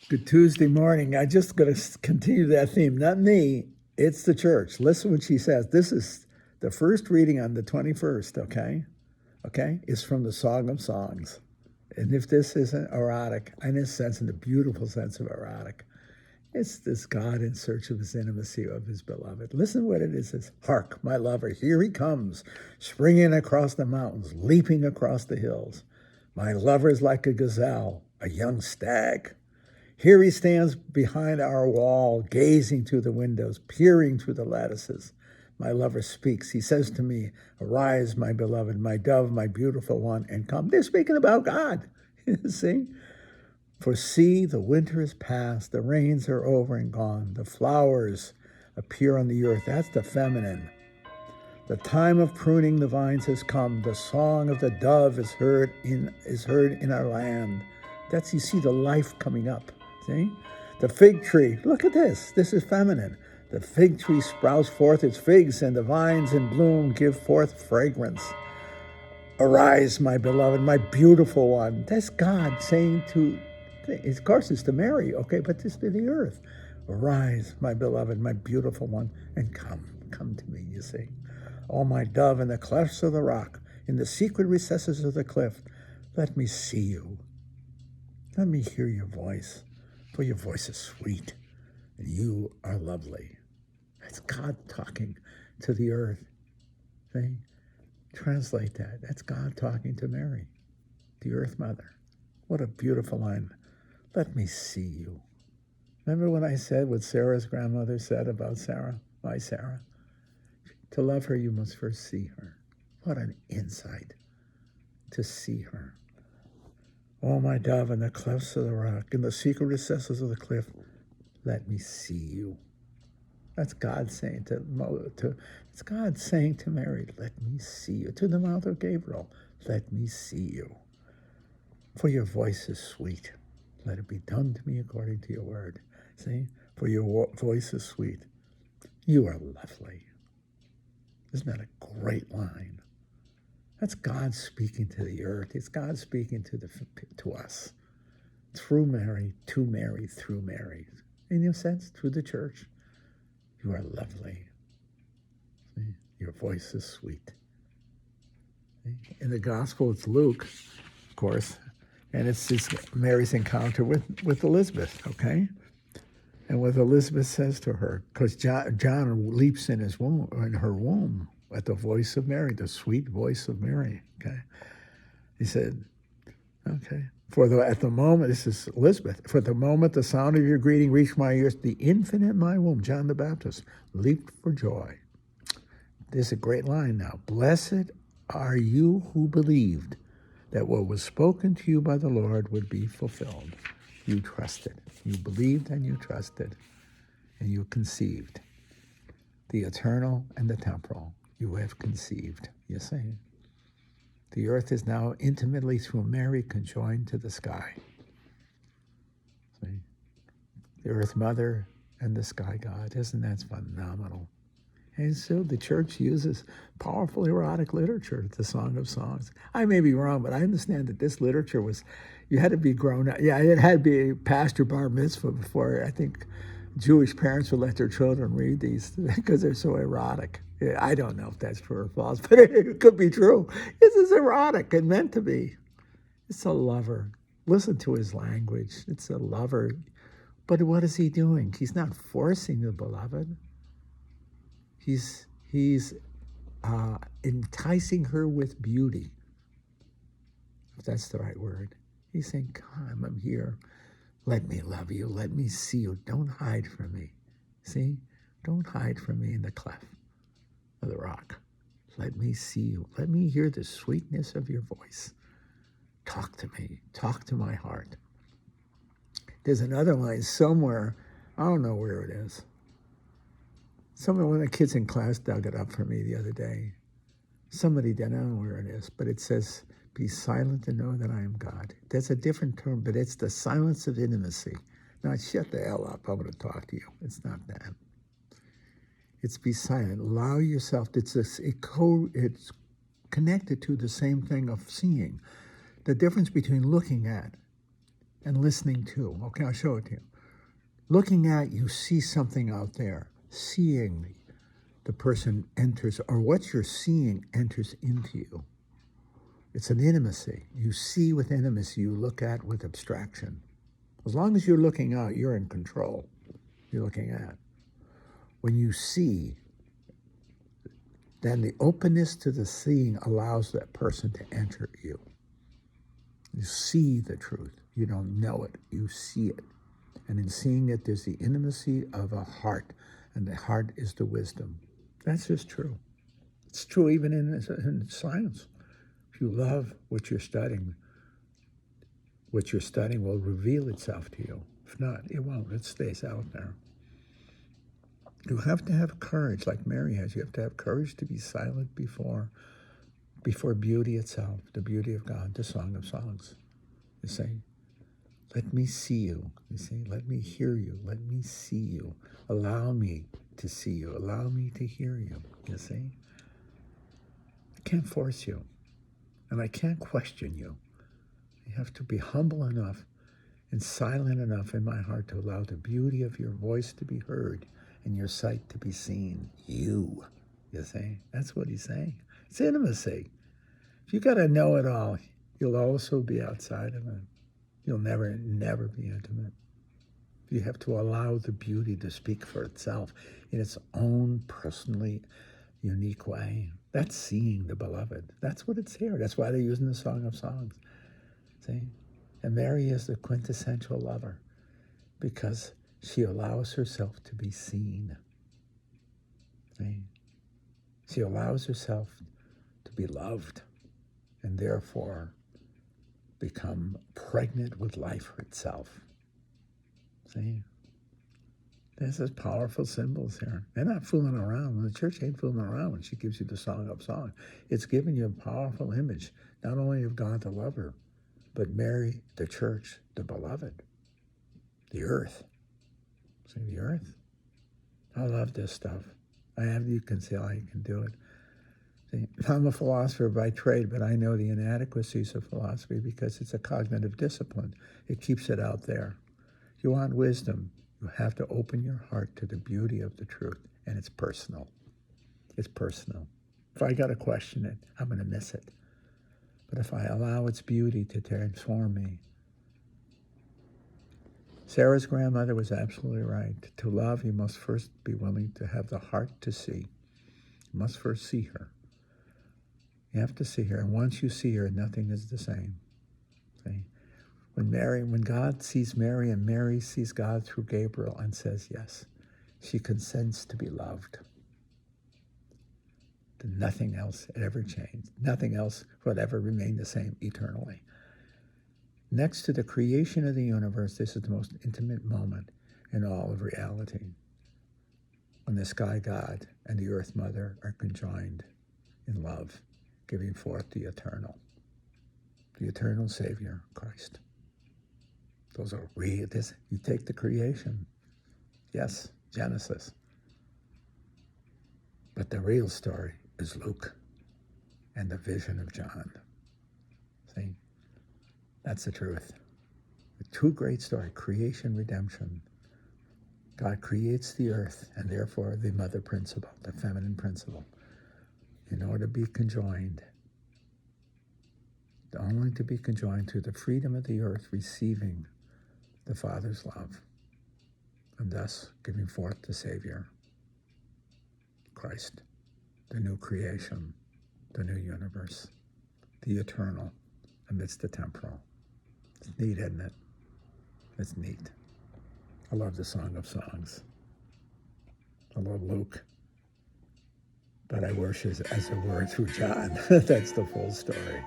Good Tuesday morning. I just going to continue that theme. Not me, it's the church. Listen what she says. This is the first reading on the 21st, okay? Okay? It's from the Song of Songs. And if this isn't erotic, in a sense, in the beautiful sense of erotic, it's this God in search of his intimacy of his beloved. Listen what it is. It's, hark, my lover, here he comes, springing across the mountains, leaping across the hills. My lover's like a gazelle, a young stag. Here he stands behind our wall, gazing through the windows, peering through the lattices. My lover speaks. He says to me, arise, my beloved, my dove, my beautiful one, and come. They're speaking about God. See? For see, the winter is past, the rains are over and gone, the flowers appear on the earth. That's the feminine. The time of pruning the vines has come. The song of the dove is heard in our land. That's, you see the life coming up. See? The fig tree, look at this. This is feminine. The fig tree sprouts forth its figs, and the vines in bloom give forth fragrance. Arise, my beloved, my beautiful one. That's God saying to, of course it's to Mary, okay, but this to the earth. Arise, my beloved, my beautiful one, and come to me, you see. Oh, my dove, in the clefts of the rock, in the secret recesses of the cliff, let me see you. Let me hear your voice, for your voice is sweet, and you are lovely. That's God talking to the earth. See? Translate that. That's God talking to Mary, the earth mother. What a beautiful line. Let me see you. Remember when I said what Sarah's grandmother said about Sarah, my Sarah? To love her, you must first see her. What an insight to see her. Oh, my dove, in the clefts of the rock, in the secret recesses of the cliff, let me see you. That's God saying it's God saying to Mary, let me see you. To the mouth of Gabriel, let me see you. For your voice is sweet. Let it be done to me according to your word. See? For your voice is sweet. You are lovely. Isn't that a great line? That's God speaking to the earth. It's God speaking to us. Through Mary, to Mary, through Mary. In a sense, through the church. You are lovely. See? Your voice is sweet. See? In the Gospel, it's Luke, of course, and it's Mary's encounter with Elizabeth, okay? And what Elizabeth says to her, because John leaps in her womb at the voice of Mary, the sweet voice of Mary, okay? He said, okay, at the moment, this is Elizabeth, for the moment the sound of your greeting reached my ears, the infant in my womb, John the Baptist, leaped for joy. This is a great line now. Blessed are you who believed that what was spoken to you by the Lord would be fulfilled. You trusted. You believed and you trusted. And you conceived. The eternal and the temporal, you have conceived, you see. The earth is now intimately through Mary conjoined to the sky. See? The earth mother and the sky God. Isn't that phenomenal? And so the church uses powerful erotic literature, the Song of Songs. I may be wrong, but I understand that this literature was, you had to be grown up. Yeah, it had to be a pastor bar mitzvah before, I think, Jewish parents would let their children read these because they're so erotic. Yeah, I don't know if that's true or false, but it could be true. This is erotic and meant to be. It's a lover. Listen to his language. It's a lover. But what is he doing? He's not forcing the beloved. He's enticing her with beauty, if that's the right word. He's saying, come, I'm here. Let me love you. Let me see you. Don't hide from me. See? Don't hide from me in the cleft of the rock. Let me see you. Let me hear the sweetness of your voice. Talk to me. Talk to my heart. There's another line somewhere. I don't know where it is. One of the kids in class dug it up for me the other day. Somebody did, I don't know where it is, but it says, be silent and know that I am God. That's a different term, but it's the silence of intimacy. Not shut the hell up, I'm going to talk to you. It's not that. It's be silent. Allow yourself, it's connected to the same thing of seeing. The difference between looking at and listening to. Okay, I'll show it to you. Looking at, you see something out there. Seeing, the person enters, or what you're seeing enters into you. It's an intimacy. You see with intimacy, you look at with abstraction. As long as you're looking out, you're in control. You're looking at. When you see, then the openness to the seeing allows that person to enter you. You see the truth. You don't know it. You see it. And in seeing it, there's the intimacy of a heart. And the heart is the wisdom. That's just true. It's true even in science. If you love what you're studying will reveal itself to you. If not, it won't. It stays out there. You have to have courage, like Mary has. You have to have courage to be silent before beauty itself, the beauty of God, the Song of Songs. You see, let me see you. You see, let me hear you. Let me see you. Allow me to see you. Allow me to hear you. You see, I can't force you, and I can't question you. You have to be humble enough and silent enough in my heart to allow the beauty of your voice to be heard and your sight to be seen. You see? That's what he's saying. It's intimacy. If you got to know it all, you'll also be outside of it. You'll never be intimate. You have to allow the beauty to speak for itself in its own personally unique way. That's seeing the beloved. That's what it's here. That's why they're using the Song of Songs. See? And Mary is the quintessential lover because she allows herself to be seen. See? She allows herself to be loved and therefore become pregnant with life itself. See? There's these powerful symbols here. They're not fooling around. The church ain't fooling around when she gives you the Song of Songs. It's giving you a powerful image, not only of God the lover, but Mary, the church, the beloved, the earth. See, the earth. I love this stuff. You can see how you can do it. See, I'm a philosopher by trade, but I know the inadequacies of philosophy because it's a cognitive discipline. It keeps it out there. If you want wisdom, you have to open your heart to the beauty of the truth, and it's personal. It's personal. If I got to question it, I'm going to miss it. But if I allow its beauty to transform me, Sarah's grandmother was absolutely right. To love, you must first be willing to have the heart to see. You must first see her. You have to see her, and once you see her, nothing is the same. See? When God sees Mary and Mary sees God through Gabriel and says yes, she consents to be loved. Nothing else had ever changed. Nothing else would ever remain the same eternally. Next to the creation of the universe, this is the most intimate moment in all of reality. When the sky God and the earth mother are conjoined in love, giving forth the eternal Savior, Christ. Those are real. You take the creation. Yes, Genesis. But the real story is Luke and the vision of John. See? That's the truth. The two great stories, creation, redemption. God creates the earth and therefore the mother principle, the feminine principle, in order to be conjoined, only to be conjoined to the freedom of the earth receiving the Father's love, and thus giving forth the Savior, Christ, the new creation, the new universe, the eternal amidst the temporal. It's neat, isn't it? It's neat. I love the Song of Songs. I love Luke. But I worship as a word through John. That's the full story.